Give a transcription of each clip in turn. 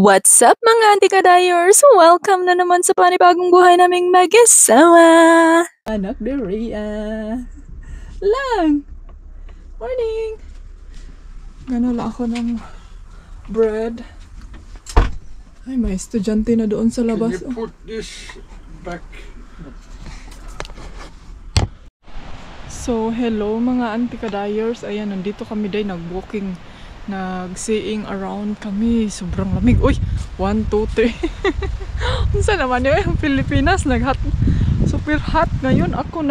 What's up mga antikadayers? Welcome na naman sa panibagong buhay naming mag-asawa. Anak de Rhea. Lang. Morning. Ganala ako ng bread. Ay, may estudyante na doon sa labas. Can you put this back? So, hello mga antikadayers. Ayan, nandito kami day nag-walking. Nag-seeing around kami. Sobrang lamig. Uy! 1, 2, 3. Unsa naman yun? Ang Pilipinas nag-hot. Super hot. Ngayon ako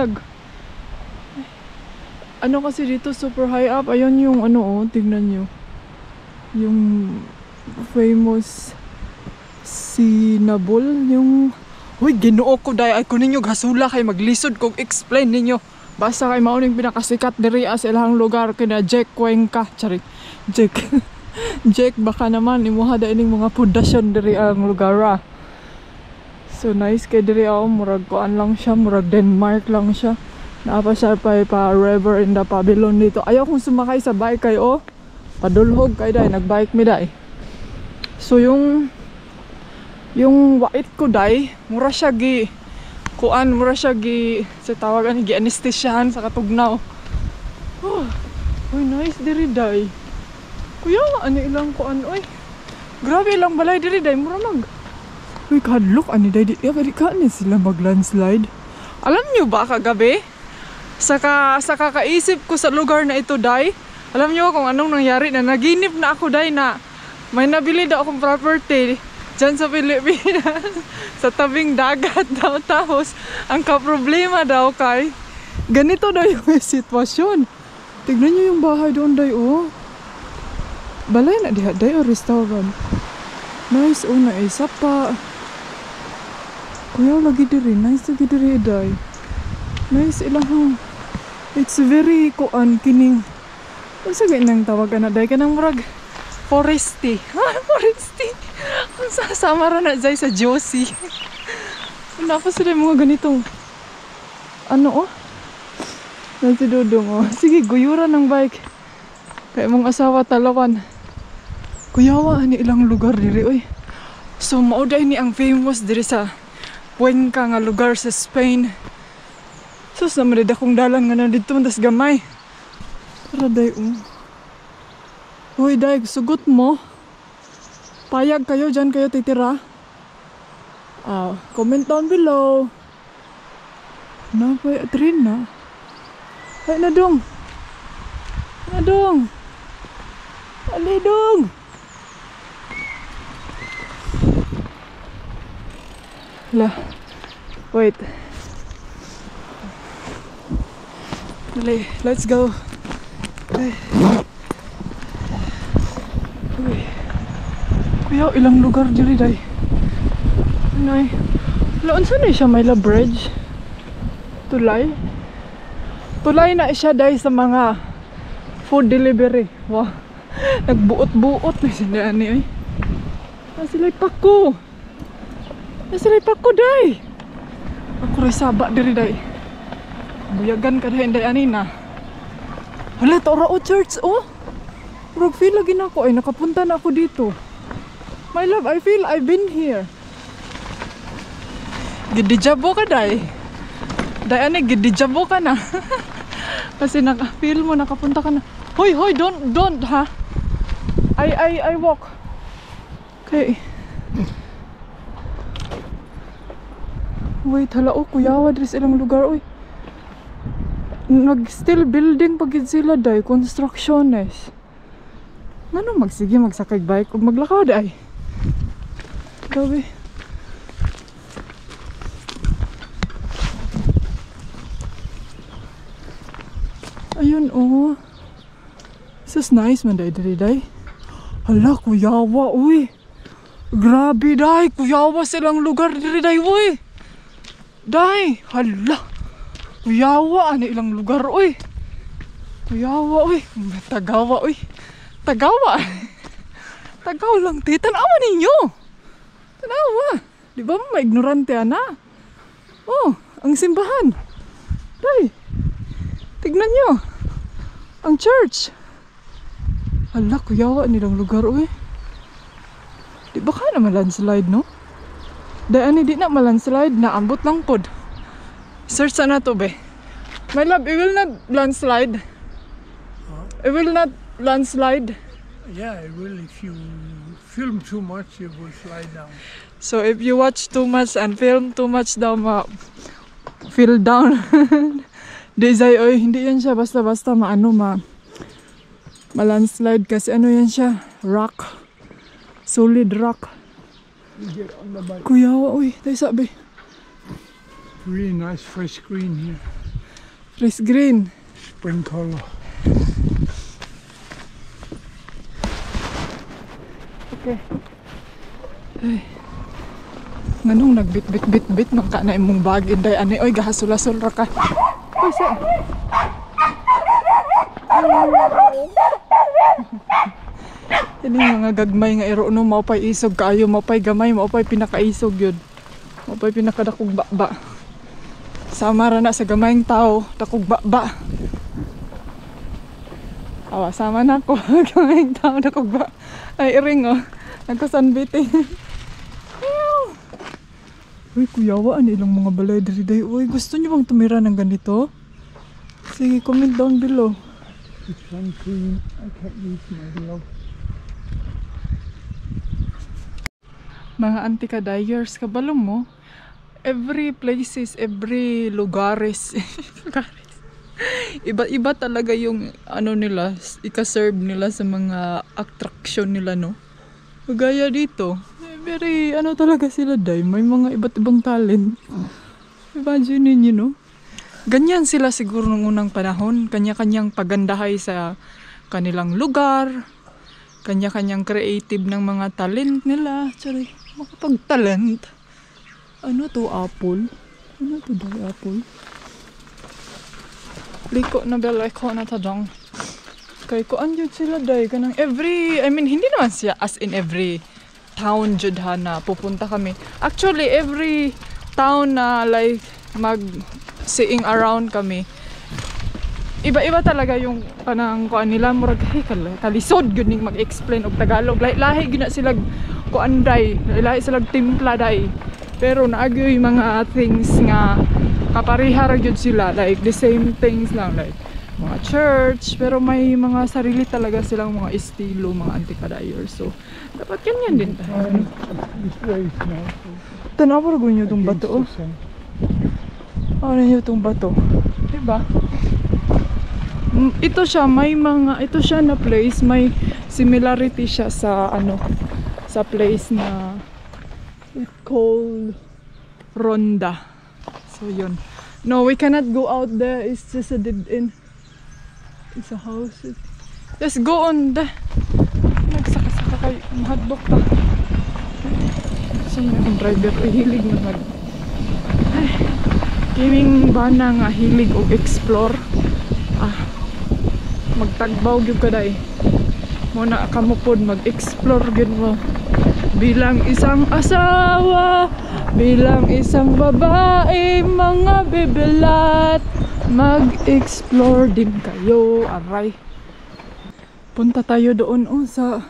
ano kasi dito super high up. Ayun yung ano oh. Tignan nyo. Yung famous Sinabol. Yung... Uy! Ginoo ko dahil. Ay ko ninyo gasula kay maglisod kung explain ninyo. Basta kay mauning pinakasikat diri sa ilang lugar kina Jack Cuenca. Charik. Jack baka naman imuha da ining mga pundasyon diri ang lugar. So nice kay diri murag kuan lang siya, murag Denmark lang siya. Naapa siya pa river in the Babylon dito. Ayaw kong sumakay sa bike kay padulhog kay dai nagbike mi dai. So yung wait ko dai mura siya sa tawagan gi anestesiahan sa katugnaw. Uy nice diri dai. Kuya, ano ilang kuan, oy. Grabe ilang balay diri day mura mag. Uy, kadlok ani day di ka ni sila mag-landslide. Alam niyo ba kagabi? Sa kakaisip ko sa lugar na ito day, alam niyo kung anong nangyari na naginip na ako day na may nabili daw akong property diyan sa Pilipinas sa tabing dagat daw tapos ang kaproblema daw kay ganito daw yung sitwasyon. Tignan niyo yung bahay doon day balay na diha day o restaurant. Nice na isa pa. Kuya lagi diri, nice lagi diri day. Nice ilang. It's very kuan kining. Unsa gay nang tawagan na day kanang murag foresty. Foresty. Unsa sama ra na jay sa Josie. Napa sila mga ganitong Nanti dudong Sige, guyuran ng bike. Kaya mong asawa talawan. Kuyawa ani ilang lugar diri oy. So mauday ni ang famous diri sa Cuenca nga lugar sa Spain. Sus naman akong dalan nga nandito tas gamay. Para day Hoy day sugot mo. Payag kayo dyan kayo titira. Comment down below. Napay train na. Ay nadong. Alidong. Wait. Dali, let's go. Kuya, ilang lugar diri day. Anoy. Laon sa na siya may la bridge? Tulay na siya day sa mga food delivery. Wow. Nagbuot-buot na sila ani Nasilay pako day. Ako rin saba diri day. Buyagan ka dahin day anina. Hala to church Murag feel lagi na ako nakapunta na ako dito. My love, I feel I've been here. Gidijabo ka day. Day ani gidijabo ka na. Kasi naka-feel mo nakapunta ka na. Hoy, don't ha. I walk. Okay. Wait, hala kuyawa diri sa ilang lugar nag-still building pagid sila day, constructiones. Ngano magsige magsakay bike ug maglakad ay. Grabe. Ayun This is nice man day diri day. Hala kuyawa Grabe day, kuyawa silang lugar diri day Day, hala. Kuyawa ani ilang lugar Kuyawa Tagawa Tagaw lang tanawa ninyo. Tanawa. Di ba maignorante ana? Ang simbahan. Day. Tignan nyo. Ang church. Hala, kuyawa nilang lugar Di ba ka na landslide, no? Dahil di na landslide, naambot lang pod. Search na to, be. My love, it will not landslide. It will not landslide. Yeah, it will. If you film too much, it will slide down. So if you watch too much and film too much daw, feel down. Dizay, oy, hindi yan siya basta-basta ma-landslide kasi ano yan siya, rock. Solid rock. You get on the bike. Kuya, oy, tayo sabi. Really nice fresh green here. Fresh green. Spring color. Okay. Ay. Nganong nagbit-bit-bit-bit man ka na imong bag inday ani oy gahasula-sul ra ka. Oy sa. Ini mga gagmay nga iro no mao pay isog kaayo, mao pay gamay, mao pay pinakaisog yun. Mao pay pinakadakog baba. Sama ra na sa gamayng tao, dakog baba. Awa sama na ko gamayng tao dakog ba. Ay ring oh. Nagkasanbitin. Uy, kuyawa, ano ilang mga balay diri. Uy, gusto niyo bang tumira ng ganito? Sige, comment down below. The sun cream. I can't use my glove. Mga antika-dyers, kabalo mo, every places, every lugares, iba-iba talaga yung ano nila, ika-serve nila sa mga attraction nila, no? Gaya dito, very ano talaga sila day, may mga iba't ibang talent. Imagine ninyo, no? Ganyan sila siguro nung unang panahon, kanya-kanyang pagandahay sa kanilang lugar, kanya-kanyang creative ng mga talent nila. Sorry, makapag-talent. Ano to, apple? Ano to, day, apple? Liko na bel, liko na tadong. Kay ko anjud sila day kanang every, I mean hindi naman siya as in every town jud ha na pupunta kami. Actually every town na like mag seeing around kami. Iba-iba talaga yung kanang kuan nila murag hey, kalisod gyud ning mag-explain og Tagalog. Lahi gyud na sila kuan day, lahi sila timpla day. Pero naagyo yung mga things nga kapareha ra gyud sila, like the same things lang, like mga church, pero may mga sarili talaga silang mga estilo, mga antika-dyers. So, dapat ganyan din tayo. This way is now. Tanaw pa rin nyo itong bato, oh. Ano nyo itong bato? Diba? Ito siya, may mga, ito siya na place, may similarity siya sa, ano, sa place na it's called Ronda. So, yun. No, we cannot go out there. It's just a dead end. It's a house. Let's go on the. Nagsaka-saka kayo. Mahadlok pa. Saan na akong driver? Hilig na mag. Ay. Kiming ba na nga hilig o explore? Magtagbaw gyud ka day. Muna ka mo pod mag-explore gyud mo. Bilang isang asawa, bilang isang babae, mga bebelat, mag-explore din kayo. Aray. Punta tayo doon sa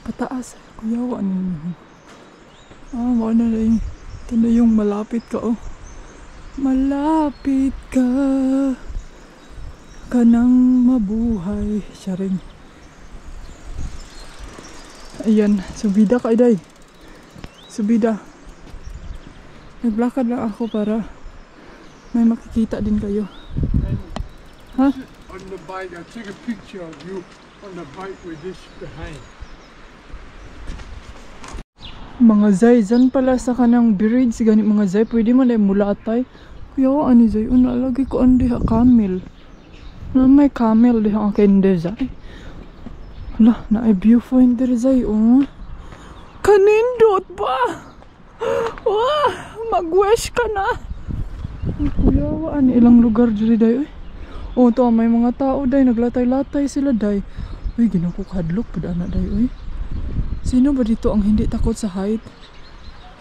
pataas. Kuyawa ninyo. Ano na yung ito na yung malapit ka, oh. Malapit ka nang mabuhay. Siya rin. Ayan, subida ka, Iday. Subida. Naglakad lang ako para may makikita din kayo. Ha? On the bike, I took a picture of you on the bike with this behind. Mga zay, dyan pala sa kanang bridge, ganit mga zay, pwede mo lang mulatay. Kuya ko, ani zay, unalagay ko andi ha, camel. Na may camel di ha, kende zay. Hala, na ay viewpoint diri zay, oh. Kanindot ba? Wah, mag-wish ka na. Ay, kuya, ani ilang lugar diri day, oy. Oh, to may mga tao day, naglatay-latay sila day. Uy, ginakukadlok pud ana day, oy. Sino ba dito ang hindi takot sa height?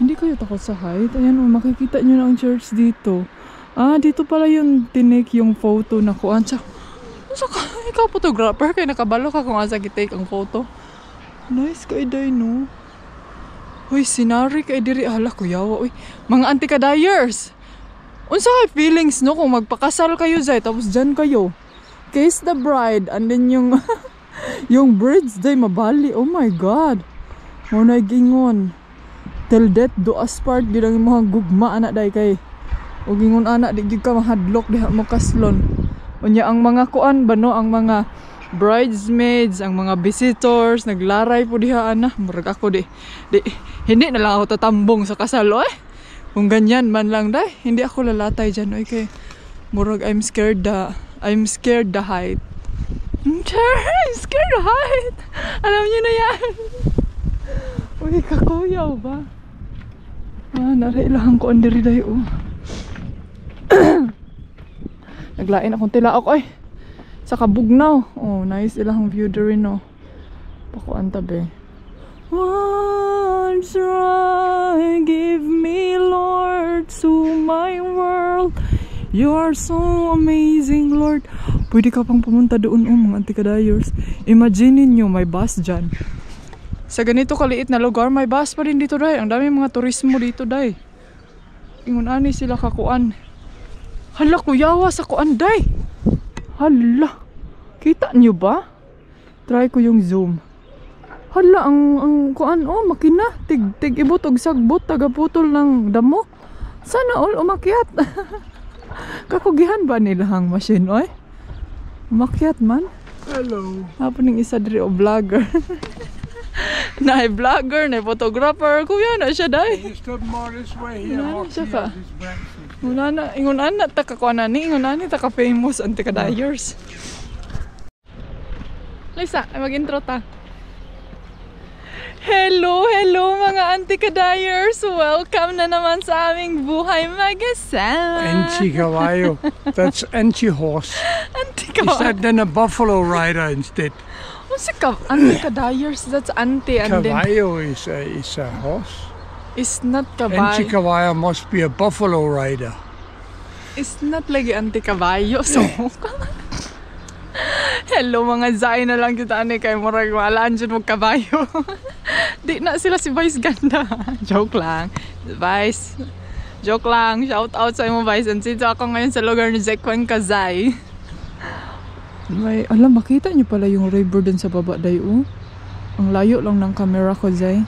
Hindi kayo takot sa height? Ayan, oh, makikita nyo na ang church dito. Ah, dito pala yung tinake yung photo na kuan. Ikaw photographer, kaya nakabalo ka kung asa kitake ang photo. Nice kay day, no? Hoy, sinari kay diri. Hala, kuyawa. Uy, mga anti-kadayers. Unsa kay feelings no kung magpakasal kayo zay tapos dyan kayo. Kiss the bride and then yung yung birds day mabali. Oh my god. Mo na gingon. Till death do us part gid ang mga gugma anak day kay. O gingon anak di gid ka mahadlok diha mo kaslon. Unya ang mga kuan ba no, ang mga bridesmaids, ang mga visitors naglaray po diha ana. Murag ako di hindi na lang ako tatambong sa kasal oy. Kung ganyan man lang day, hindi ako lalatay dyan. Okay, murag I'm scared the height. I'm scared the height. Alam niyo na yan. Uy, kakuyaw ba? Narailahan ko ang diri day oh. Naglain akong tilaok oy. Sa Kabugnaw. Oh, nice ilahang view diri no. Pakuan tabi. Once right, give me Lord to my world. You are so amazing, Lord. Pwede ka pang pumunta doon mga anti-kadayers. Imagine niyo may bus dyan. Sa ganito kaliit na lugar, may bus pa rin dito day. Ang dami mga turismo dito day. Ingon ani sila kakuan. Hala, kuyawa sa kuan day. Hala. Kita niyo ba? Try ko yung zoom. Hala, ang kuan makina. Tig ibot og sagbot tagaputol ng damo. Sana all umakyat. Kakugihan ba nila hang machine oy? Umakyat man. Hello. Hapon ng isa diri o vlogger. Na vlogger, na photographer, kuya na siya day. Just up more this way here. Wala na siya pa. These branches. Wala na, ingon ana ta kakuan ni, ingon ani ta ka famous anti-kadayers. Lisa, ay mag-intro ta. Hello mga anti-kadayers! Welcome na naman sa aming buhay mag-asama! Anti-caballo. That's anti-horse. Is Anti-kawayo? that then a buffalo rider instead? What's anti-kadayers? That's anti and then Caballo is a horse. it's not kabayo. Anti-caballo must be a buffalo rider. It's not lagi anti-kabayo. So, hello mga zay na lang kita ani kay murag walaan dyan mong kabayo. Di na sila si Vice ganda. Joke lang. Vice. Joke lang. Shout out sa imo Vice. And since ako ngayon sa lugar ni Zekwan Kazay. May, alam, makita niyo pala yung river dun sa baba dayo. Ang layo lang ng camera ko, Zay.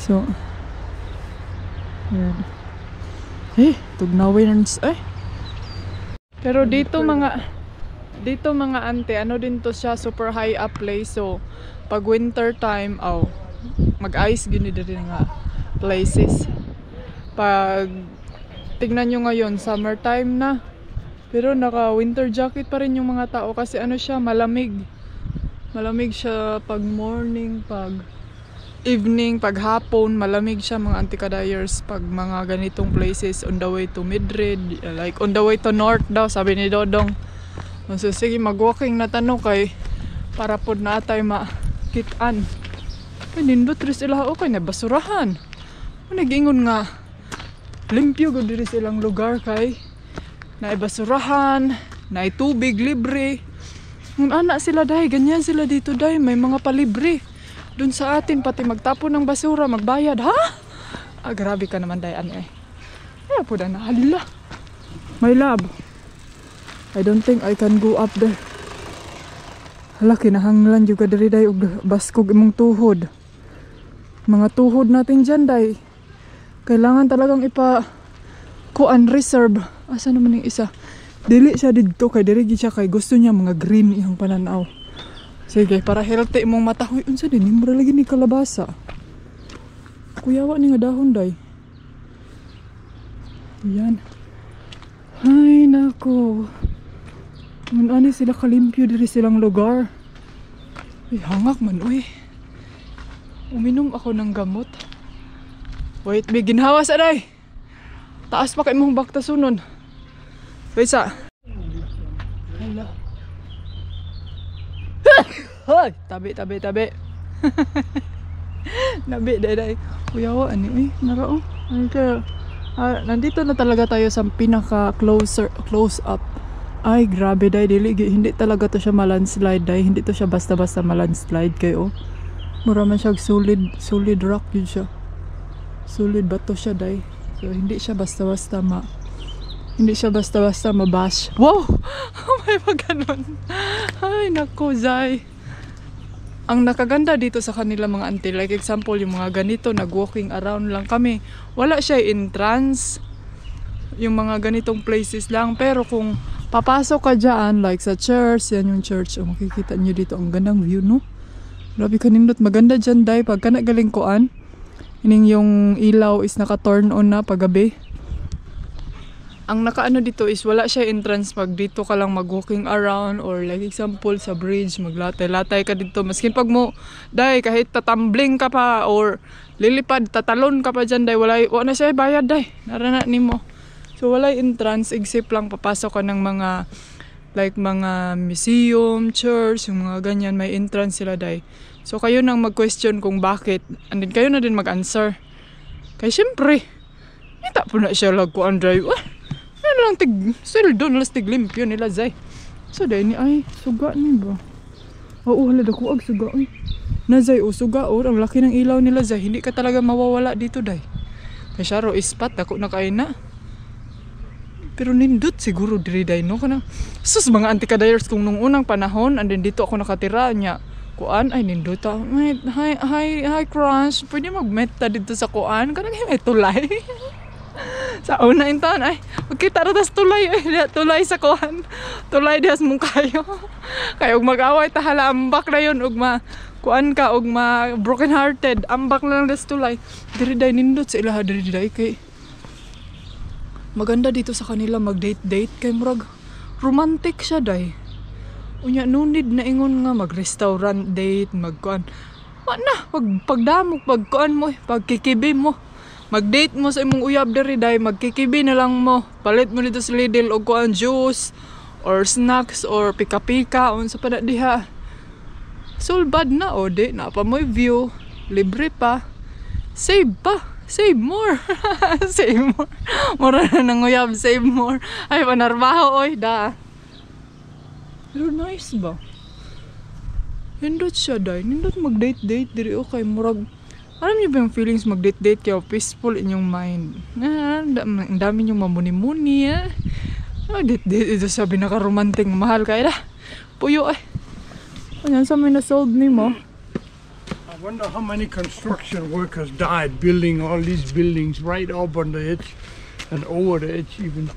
So, yan. Tugnawin pero dito mga ante, ano din to siya, super high up place. So, pag winter time, mag-ice gini din nga places. Pag tignan nyo ngayon, summer time na. Pero naka winter jacket pa rin yung mga tao kasi ano siya, malamig. Malamig siya pag morning, pag evening, pag hapon, malamig siya mga anti-kadayers pag mga ganitong places on the way to Madrid, like on the way to north daw, sabi ni Dodong. So sige, mag-walking na tanong kay para pod na tayo makitaan. Nindot rin sila okay na basurahan. Nagingon nga limpyo gud diri silang lugar kay naay basurahan, naay tubig libre. Nung anak sila dahi, ganyan sila dito dahi, may mga palibre. Dun sa atin pati magtapon ng basura, magbayad, ha? Grabe ka naman dahi ani. Ay po na halila. My love, I don't think I can go up there. Hala, kinahanglan juga diri dahi og baskog imong tuhod. Mga tuhod natin dyan dahi. Kailangan talagang kuan reserve. Asa naman yung isa? Dili siya dito kay diri siya kay gusto niya mga green iyang pananaw. Sige, para healthy imong mata. Hoy, unsa din mura lagi ni kalabasa. Kuyawa ni nga dahon day. Yan. Ay nako. Ani sila kalimpyo diri silang lugar. Ay hangak man uy. Uminom ako ng gamot. Wait, may ginhawa sa day. Taas pa kay mong baktasunon. Wait sa. Hala. Hoy, tabi. Nabi day. Kuyawa ani uy, narao. Nandito na talaga tayo sa pinaka close up. Ay, grabe day, hindi talaga to siya malandslide day. Hindi to siya basta-basta malandslide kayo. Mura man siya solid rock yun siya. Solid bato siya day. So hindi siya basta-basta mabash. Wow! Oh my pa ganun. Ay nako, Zay. Ang nakaganda dito sa kanila mga auntie, like example yung mga ganito, nag-walking around lang kami. Wala siya entrance. Yung mga ganitong places lang. Pero kung papasok ka dyan, like sa church, yan yung church. Oh, makikita nyo dito, ang gandang view, no? Grabe kanindot, maganda dyan, day. Pagka nagaling koan, ining yung ilaw is naka-turn on na paggabi. Ang nakaano dito is wala siya entrance pag dito ka lang mag-walking around or like example sa bridge, maglatay-latay ka dito. Maskin pag mo, day, kahit tatambling ka pa or lilipad, tatalon ka pa dyan, day, wala na siya bayad, day. Narana ni mo. So wala entrance, except lang papasok ka ng mga like mga museum, church, yung mga ganyan, may entrance sila, day. So kayo nang mag-question kung bakit, and then kayo na din mag-answer. Kaya syempre, hindi po na siya lagkuan drive. Ano lang sweldo na lastig limpyo nila, Zay. So day ni ay suga ni ba? Oo, halad ako ag suga. Ay, na Zay, o suga o, ang laki ng ilaw nila, Zay. Hindi ka talaga mawawala dito, day. Kaya siya ro ispat, ako na kain na. Pero nindot siguro diri day, no? Kanang sus mga anti-kadayers kung nung unang panahon, and then dito ako nakatira niya. Kuan ay nindot ta. Hi crush, pwede magmeta dito sa kuan. Kanang may tulay. Sa una in taon ay magkita ra tas tulay ay tulay sa kuan. Tulay dias mong kayo. Kay og mag-away ta hala ambak na yon og kuan ka og broken hearted. Ambak na lang das tulay. Diri day nindot sa ilaha diri day kay maganda dito sa kanila mag-date kay murag romantic siya, day. Unya no need na ingon nga mag-restaurant date, magkuan. Wala na, pagdamok, pagkuan mo, pagkikibi mo. Mag-date mo sa imong uyab diri, day, magkikibi na lang mo. Palit mo dito sa Lidl og kuan juice or snacks or pika-pika unsa pa na diha. Sulbad na o di, na pa mo view, libre pa. Save pa. Save more. Save more. Mura na nanguyab, save more. Ay, panarbaho, oy, da. Pero nice ba? Nindot siya, day. Nindot mag-date-date. Diri, okay, murag. Alam niyo ba yung feelings mag-date-date kaya peaceful in yung mind? Ang dami niyong mamuni-muni, eh. Date-date, ito sabi naka-romantic. Mahal kayo, da. Puyo, ay. Ano, sa may na-solve ni mo? I wonder how many construction workers died building all these buildings right up on the edge and over the edge even.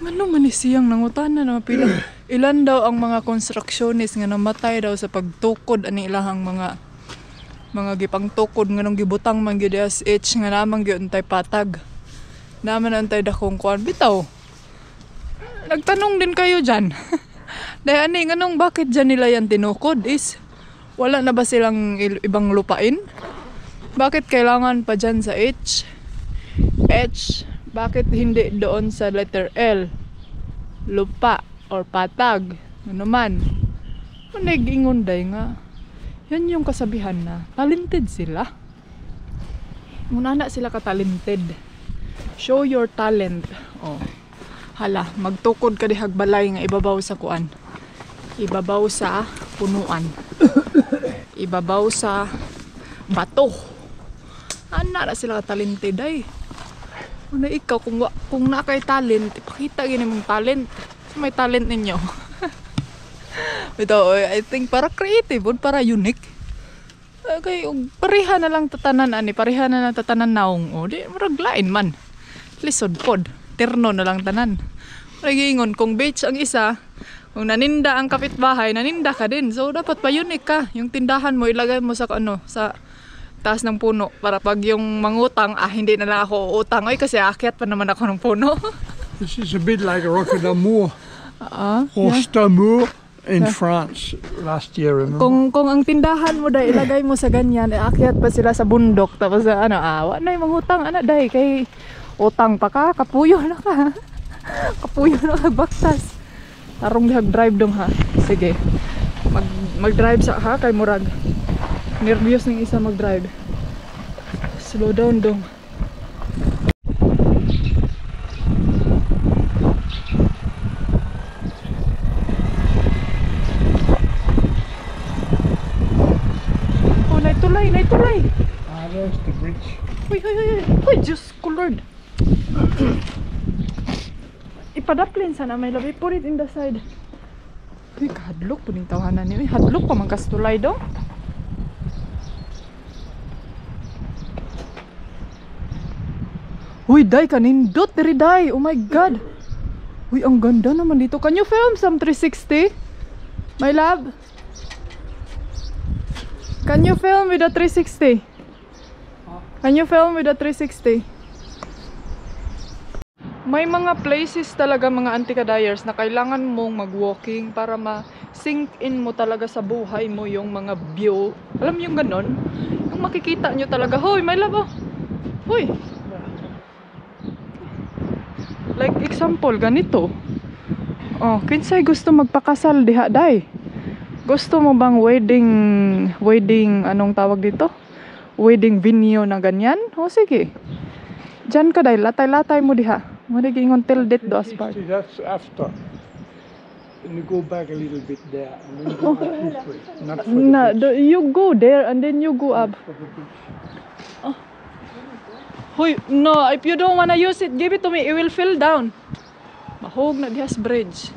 Ano man siyang nangutana na pila ilan daw ang mga constructionist nga namatay daw sa pagtukod ani ilahang mga gipangtukod nganong gibutang man gyud as H nga namang gyud untay patag. Naman antay dakong kuan bitaw. Nagtanong din kayo diyan. Dahil ani nganong bakit diyan nila yan tinukod is wala na ba silang ibang lupain? Bakit kailangan pa dyan sa H? H, bakit hindi doon sa letter L? Lupa or patag. Ano man? Nag-ingon day nga. Yan yung kasabihan na talented sila. Muna na sila ka-talented. Show your talent. Oh. Hala, magtukod ka dihag balay nga ibabaw sa kuan. Ibabaw sa punuan. Ibabaw sa bato. Ana na sila talented ay. Una ikaw kung na kay talent, ipakita gini mong talent. So, may talent ninyo. Ito, I think para creative, para unique. Okay, pareha na lang tatanan ani, pareha na lang tatanan naong. O di murag lain man. Lisod pod, terno na lang tanan. Nagingon kung beach ang isa, kung naninda ang kapitbahay, naninda ka din. So, dapat pa unique ka. Yung tindahan mo, ilagay mo sa sa taas ng puno. Para pag yung mangutang, hindi na lang ako utang. Ay, kasi akyat pa naman ako ng puno. This is a bit like Rocadamour. Or Yeah. Stamour in France last year, remember? Kung ang tindahan mo dahil ilagay mo sa ganyan, akyat pa sila sa bundok. Tapos wala na yung mangutang. Dahil kay utang pa ka, kapuyo na ka. Kapuyo na ka, baktas. Tarong dihag drive dong ha. Sige. Mag-drive sa ha kay murag. Nervyos ng isa mag-drive. Slow down dong. There's the bridge. Uy, uy, uy, uy. Uy, Diyos ko, Lord. Ipadaplin sana may labi. Put it in the side. Uy, kahadlok po ning tawanan niyo. Uy, hadlok pa man kastulay daw. Uy, day, kanindot. Diri, day. Oh my God. Uy, ang ganda naman dito. Can you film some 360? My love? Can you film with a 360? Can you film with a 360? May mga places talaga mga antikadayers na kailangan mong mag-walking para ma-sink in mo talaga sa buhay mo yung mga view. Alam yung ganon? Yung makikita nyo talaga. Hoy, my love, oh. Hoy. Like example, ganito. Oh, kinsay gusto magpakasal diha, day? Gusto mo bang wedding, anong tawag dito? Wedding venue na ganyan? O sige. Diyan ka, day. Latay-latay mo diha. Magiging until date do as part. That's after. And you go back a little bit there, and then go up this way. Not for the beach. You go there and then you go up. For the beach. Oh. Hoy, no, if you don't wanna use it, give it to me. It will fall down. Mahog na dihas bridge.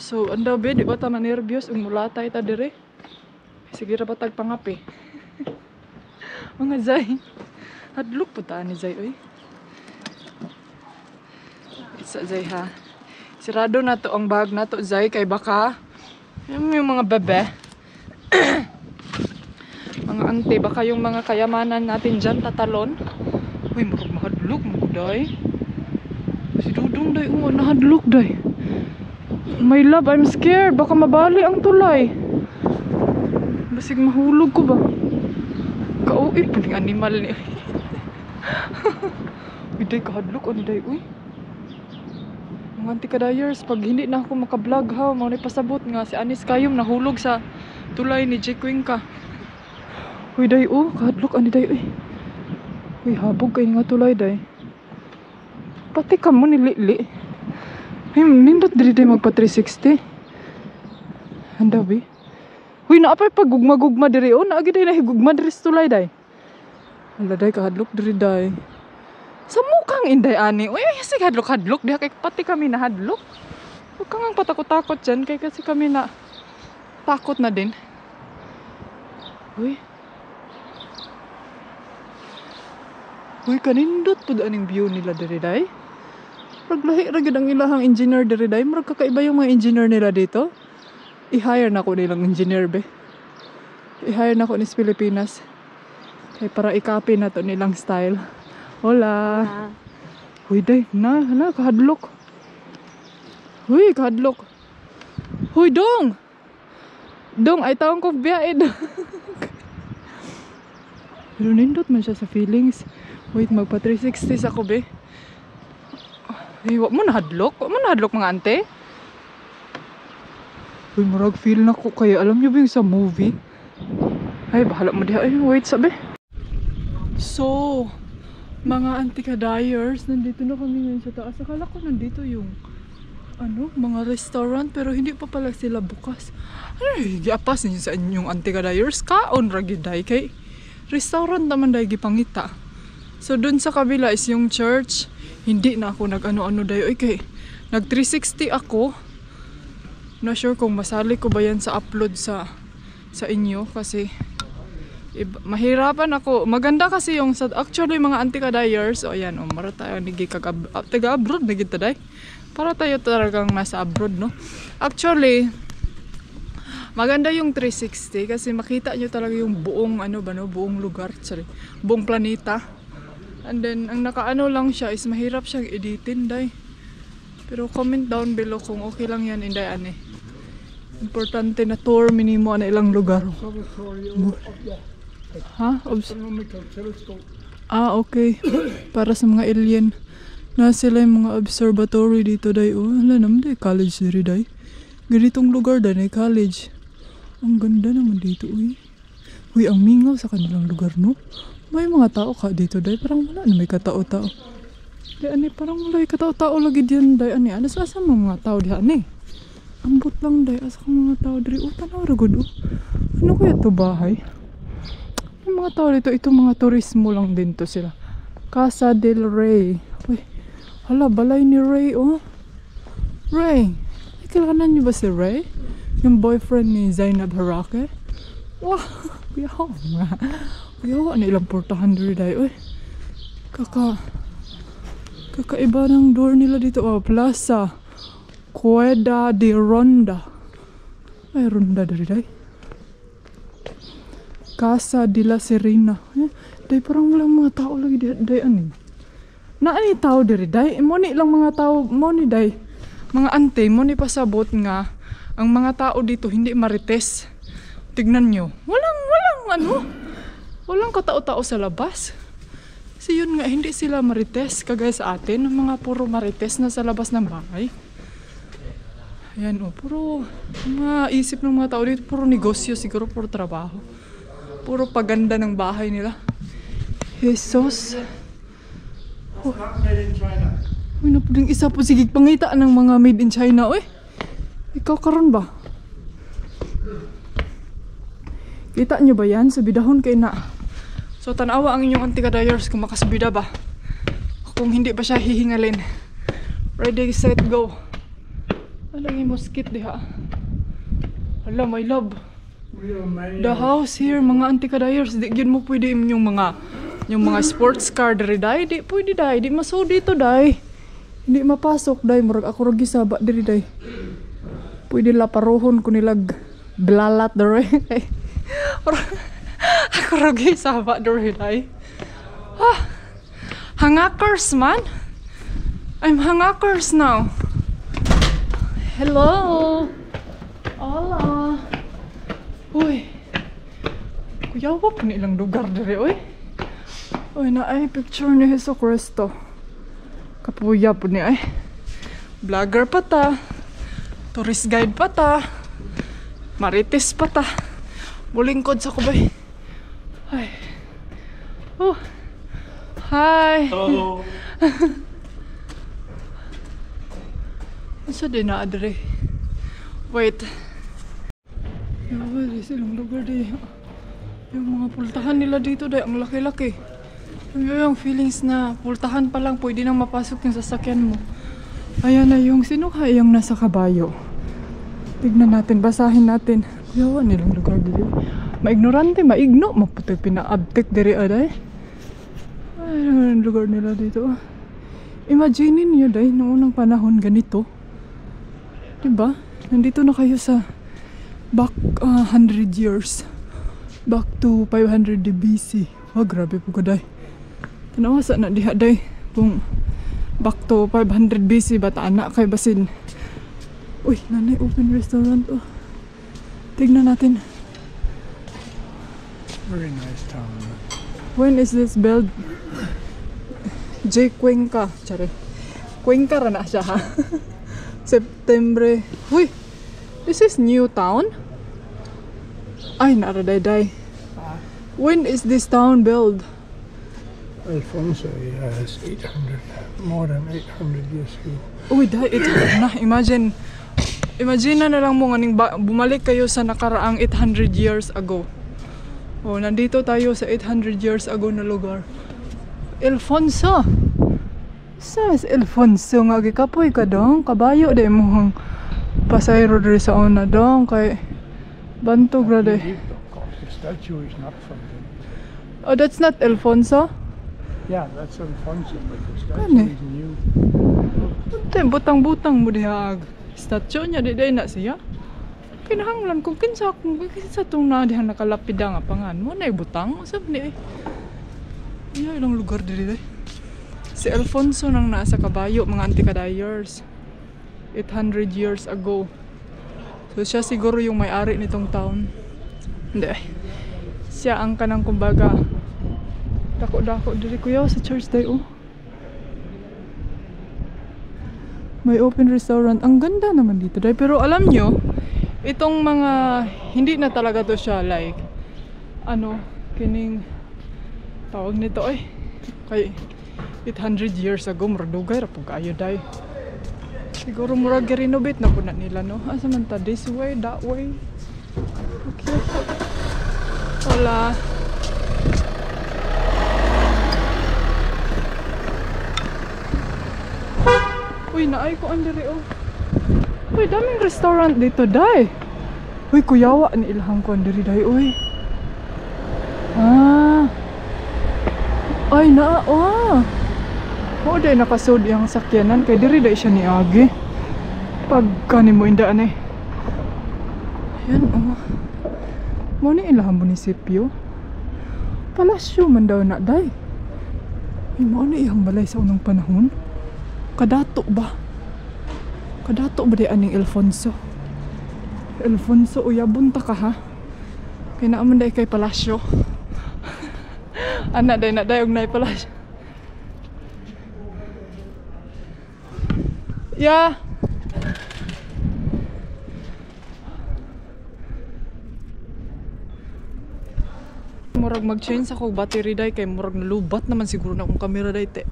So, anda be, di ba ta manervyos? Umulatay ta dire. Sige ra ba tagpangapi? Mga Zay. Hadlok po ta ni Zay, oy. Isa Zay ha. Sirado na to ang bag na to, Zay, kay baka yung mga bebe. Mga ante, baka yung mga kayamanan natin dyan tatalon. Uy, mahadlok mo, day. Si Dudong, day, nahadlok, day. My love, I'm scared. Baka mabali ang tulay. Basig mahulog ko ba? Kauip po ng animal niya. Uy, day, kahadlok. Ano, day, uy? Mga antikadayers, pag hindi na ako makablog ha, maunay pasabot nga si Anis Kayom nahulog sa tulay ni Jake Wingka. Uy, day, kahadlok. Ano, day, uy? Uy, habog kayo nga tulay, day. Pati ka mo nilili. Uy, nindot dili day magpa 360. Handa, bi? Uy, naapay pag gugma-gugma diri. Naagi day nahigugma diri sa tulay, day. Hala, day, kahadlok diri, day. Sa mukhang inday, ani. Uy, sige, hadlok-hadlok. Diha kay pati kami na hadlok. Huwag kang ang patakot-takot dyan. Kaya kasi kami na takot na din. Uy. Uy, kanindot po daan yung view nila diri, day. Raglahi ragid ang ilahang engineer diri, day. Marag kakaiba yung mga engineer nila dito. I-hire na ko nilang engineer, be. I-hire na ko ni Pilipinas. Kaya para i-copy na to nilang style. Hola. Uy, day. Kahadlok. Uy, kahadlok. Uy, Dong. Dong, ay taong ko biyaid. Pero nindot man siya sa feelings. Wait, magpa 360 ako, be. Uy, wag mo nahadlok. Wag mo nahadlok, mga ante. Uy, marag feel na ko. Kaya alam niyo ba yung sa movie? Ay, bahala mo diha. Ay, wait, sabi. So, mga antikadayers, nandito na kami ngayon sa taas. Akala ko nandito yung mga restaurant, pero hindi pa pala sila bukas. Ay, giapas niyo sa inyong antikadayers. Kaon ragiday kay restaurant naman day gipangita. So dun sa kabila is yung church. Hindi na ako nag-ano-ano dayo. Okay, nag 360 ako. Not sure kung masali ko ba yan sa upload sa inyo kasi mahirapan ako. Maganda kasi yung actually mga antikadayers. O ayan, mara tayo taga-abroad na kita day. Para tayo talagang nasa abroad, no? Actually, maganda yung 360 kasi makita nyo talaga yung buong buong lugar, buong planeta. And then ang nakaano lang siya is mahirap siyang editin, day. Pero comment down below kung okay lang yan, inday, ane. Importante na tour minimo na ilang lugar. Ha? Okay. Para sa mga alien. Na sila yung mga observatory dito, day. Hala naman, day. College diri, day. Ganitong lugar, day, na college. Ang ganda naman dito, uy. Uy, ang mingaw sa kanilang lugar, no? May mga tao ka dito, day. Parang wala na may katao-tao. Di ani parang mulai katao-tao lagi diyan day ani. Ano sa mga tao diha ani? Ambot lang day asa ka mga tao diri. Tanaw ra gud. Ano kaya to bahay? Yung mga tao dito, ito mga turismo lang din to sila. Casa del Rey. Uy, hala, balay ni Ray, oh. Ray, kilalanan niyo ba si Ray? Yung boyfriend ni Zainab Harake? Wah, kuyaw nga. Kuyaw, ano ilang portahan diri dahi, uy. Kakaiba ng door nila dito, oh. Plaza Cueda de Ronda. Ay, Ronda diri dahi. Casa de la Serena. Day parang walang mga tao lagi day ani. Na ani tao diri day. Mo ni lang mga tao, mo ni day. Mga ante mo ni pasabot nga ang mga tao dito hindi marites. Tignan nyo. Walang katao-tao sa labas. Kasi yun nga hindi sila marites kagaya sa atin, mga puro marites na sa labas ng bahay. Ayan puro mga isip ng mga tao dito, puro negosyo siguro, puro trabaho. Puro paganda ng bahay nila. Jesus. Not made in China. Uy, napuling isa po sige pangita ng mga made in China. Uy, ikaw karon ba? Kita nyo ba yan? Subidahon kayo na. So tanawa ang inyong anti-kadayers kung makasubida ba. Kung hindi ba siya hihingalin. Ready, set, go. Alang yung moskit diha. Hala, my love. The house here, mga anti-kadayers, di yun mo pwede yung mga sports car diri day, di pwede day, di maso dito day. Hindi mapasok day, murag ako ragi saba diri day. Pwede la paruhon ko nilag blalat diri. Ako ragi saba diri day. Hangakers man. I'm hangakers now. Hello. Hola. Uy, kuyaw pa po nilang lugar diri, uy. Uy, na ay picture ni Jesu Cristo. Kapuya po ni ay. Vlogger pa ta. Tourist guide pa ta. Marites pa ta. Bulingkod sa kubay. Ay. Oh. Hi. Hello. Asa din na diri? Wait. Wala silang lugar di. Yung mga pultahan nila dito day, ang laki-laki. Yung feelings na pultahan pa lang, pwede nang mapasok yung sasakyan mo. Ayan na yung sino kaya yung nasa kabayo. Tignan natin, basahin natin. Yawa nilang lugar dito. Maignorante, maigno, maputi pinaabtik diri aday. Ay, yung lugar nila dito. Imagine niyo day, noong unang panahon ganito. Diba? Nandito na kayo sa back 100 years. Back to 500 BC. Oh, grabe po kaday. Tanawasa na diha day. Kung back to 500 BC, bata anak kay basin. Uy, nanay, open restaurant. Oh. Tignan natin. Very nice town. When is this built? J. Cuenca. Tsare. Cuenca ra na siya ha. September. Uy, this is new town? Ay, naraday-day. When is this town built? Alfonso has 800, more than 800 years ago. Uy, day, ito na. Imagine na lang mo nganing bumalik kayo sa nakaraang 800 years ago. Oh, nandito tayo sa 800 years ago na lugar. Alfonso. Saan si Alfonso nga gikapoy ka dong? Kabayo de mo pasayro diri sa una dong kay bantog ra de. The statue is not from him. Oh, that's not Alfonso? Yeah, that's Alfonso, but the statue Ano? is new. Butang-butang mo diha. Statue niya di na siya. Kinahanglan kung kinsa tong na diha nakalapid nga pangan mo na ibutang usab ni. Iya ilang lugar diri. Si Alfonso nang nasa kabayo, mga anti-kadayers. 800 years ago. So siya siguro yung may-ari nitong town. Hindi. Siya ang kanang kumbaga dako-dako diri kuya sa church tayo. May open restaurant. Ang ganda naman dito dahil. Pero alam nyo, itong mga hindi na talaga to siya like kining tawag nito kay 800 years ago, murag dugay ra pug kayo day. Siguro murag renovate na po na nila, no? Asa man ta? This way, that way. Okay. Hola. Uy, naay ko ang diri, oh. Uy, daming restaurant dito, day. Uy, kuyawa ni ilhang ko ang diri, day, uy. Ah. Ay, Oo, day nakasod yung sakyanan. Kaya diri day siya ni Agi. Pagka ni mo indaan eh. Ayan, oh. Mo ni ilang munisipyo. Palasyo man daw na, day. Ay, mo ni iyang balay sa unang panahon. Kadato ba? Kadato ba di aning Alfonso? Alfonso, uyabon ta ka, ha? Kaya naaman day kay palasyo. Anak day na day og nay palasyo. Yeah. Murag mag-change ako battery day kay murag nalubat naman siguro na akong camera day. 8%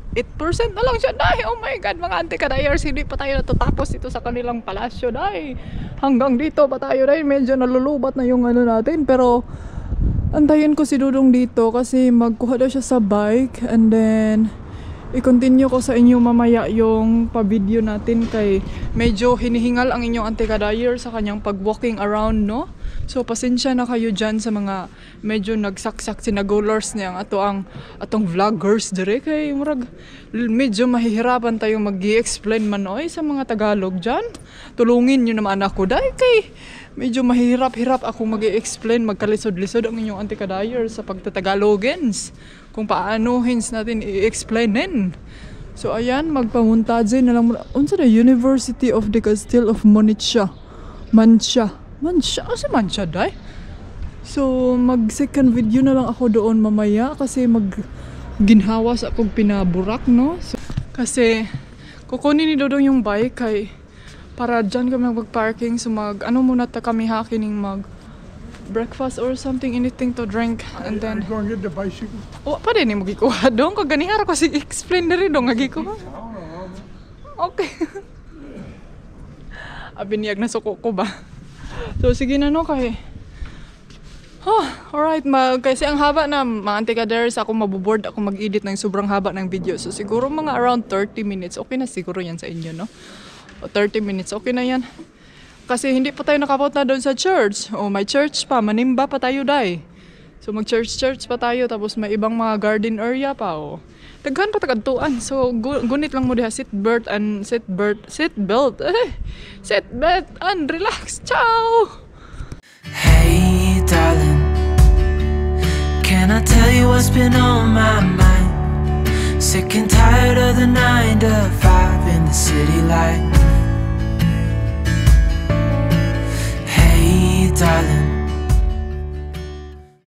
na lang siya day. Oh my god, mga anti-kadayers, hindi pa tayo natatapos dito sa kanilang palasyo day. Hanggang dito pa tayo day. Medyo nalulubat na yung ano natin, pero antayin ko si Dudong dito kasi magkuha daw siya sa bike, and then i-continue ko sa inyo mamaya yung pa-video natin kay medyo hinihingal ang inyong anti-kadayer sa kanyang pag-walking around, no? So pasensya na kayo dyan sa mga medyo nagsaksak sinagolars niyang atong vloggers dire kay murag medyo mahihirapan tayo mag-i-explain man oy sa mga Tagalog dyan. Tulungin nyo naman ako day kay medyo mahirap-hirap ako mag-i-explain, magkalisod-lisod ang inyong anti-kadayer sa pagtatagalogens kung paano hins natin i-explainin. So ayan, magpamuntaje na lang muna. Unsa na University of the Castle of Mancha. Asa Mancha day? So mag second video na lang ako doon mamaya kasi ginhawa sa akong pinaburak, no? So, kasi kukunin ni Dodong yung bike kay para dyan kami mag-parking. So ano muna ta kami hakining breakfast or something, anything to drink, and then go and get the bicycle. Oh, pa din mo gikuha dong kag ganihara ko si explain diri dong gikuha. Okay. Abiniyag na suko ko ba? So sige na, no, kay alright, kasi ang haba na mga anti-kadayers, ako mabuboard ako mag-edit ng sobrang haba ng video. So siguro mga around 30 minutes. Okay na siguro yan sa inyo, no? O 30 minutes, okay na yan. Kasi hindi pa tayo nakapunta doon sa church. O may church pa, manimba pa tayo day. So mag-church pa tayo, tapos may ibang mga garden area pa. O daghan pa tagadtuan. So gunit lang mo diha seatbelt and relax. Ciao. Hey darling, can I tell you what's been on my mind? Sick and tired of the 9 to 5 in the city life.